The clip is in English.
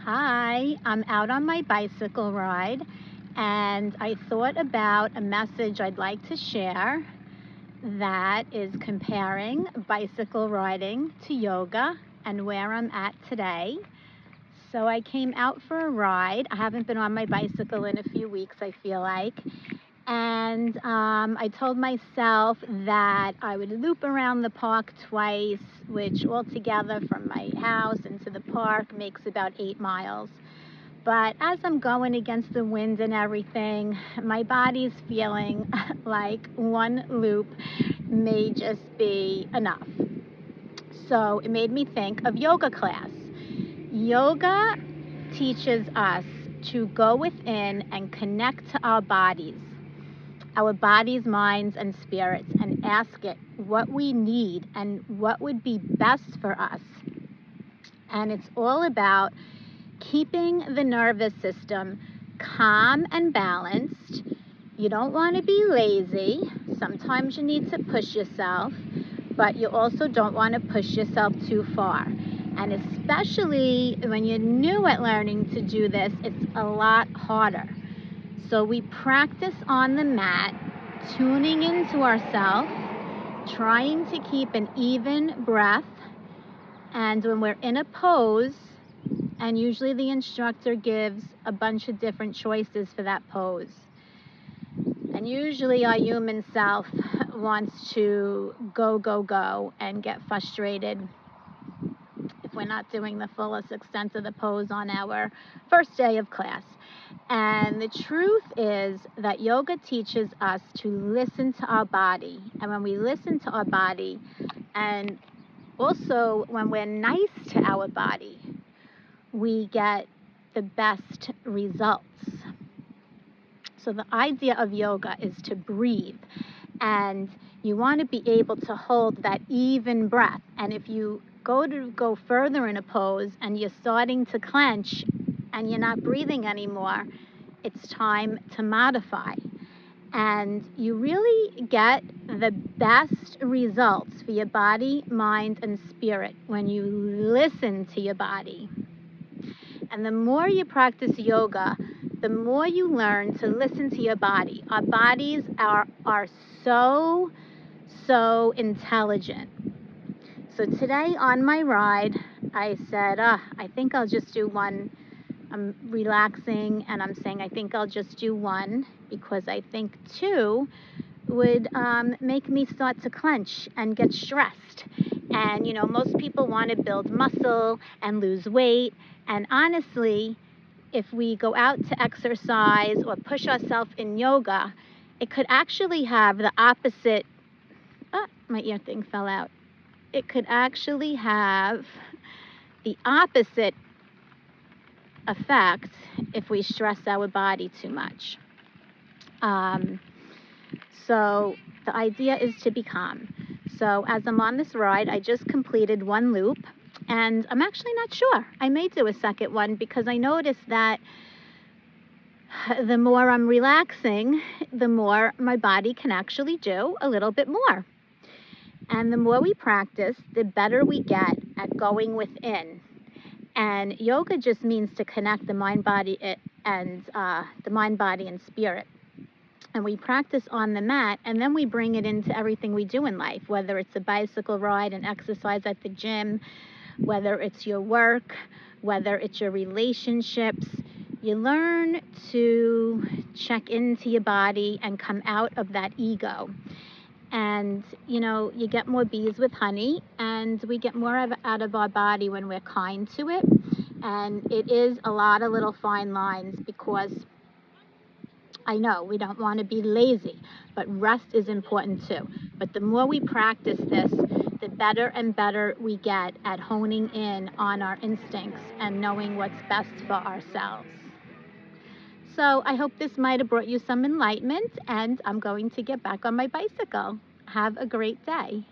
Hi, I'm out on my bicycle ride and I thought about a message I'd like to share that is comparing bicycle riding to yoga and where I'm at today. So I came out for a ride. I haven't been on my bicycle in a few weeks, I feel like. And I told myself that I would loop around the park twice, which altogether from my house into the park makes about 8 miles. But as I'm going against the wind and everything, my body's feeling like one loop may just be enough. So it made me think of yoga class. Yoga teaches us to go within and connect to our bodies, minds, and spirits, and ask it what we need and what would be best for us. And it's all about keeping the nervous system calm and balanced. You don't want to be lazy. Sometimes you need to push yourself, but you also don't want to push yourself too far. And especially when you're new at learning to do this, it's a lot harder. So we practice on the mat, tuning into ourselves, trying to keep an even breath. And when we're in a pose, and usually the instructor gives a bunch of different choices for that pose. And usually our human self wants to go, and get frustrated if we're not doing the fullest extent of the pose on our first day of class. And the truth is that yoga teaches us to listen to our body. And when we listen to our body, and also when we're nice to our body, we get the best results. So the idea of yoga is to breathe, and you want to be able to hold that even breath. And if you go further in a pose and you're starting to clench and you're not breathing anymore, it's time to modify. And you really get the best results for your body, mind, and spirit when you listen to your body. And the more you practice yoga, the more you learn to listen to your body. Our bodies are so intelligent. So today on my ride, I said, I think I'll just do one. I'm relaxing and I'm saying I think I'll just do one because I think two would make me start to clench and get stressed. And most people want to build muscle and lose weight. And honestly, if we go out to exercise or push ourselves in yoga, it could actually have the opposite. My ear thing fell out. It could actually have the opposite effect if we stress our body too much. So the idea is to be calm. So as I'm on this ride, I just completed one loop, and I'm actually not sure. I may do a second one because I noticed that the more I'm relaxing, the more my body can actually do a little bit more. And the more we practice, the better we get at going within. And yoga just means to connect the mind, body, and spirit. And we practice on the mat, and then we bring it into everything we do in life, whether it's a bicycle ride, an exercise at the gym, whether it's your work, whether it's your relationships. You learn to check into your body and come out of that ego. And, you get more bees with honey, and we get more out of our body when we're kind to it. And it is a lot of little fine lines because I know we don't want to be lazy, but rest is important too. But the more we practice this, the better and better we get at honing in on our instincts and knowing what's best for ourselves. So I hope this might have brought you some enlightenment, and I'm going to get back on my bicycle. Have a great day.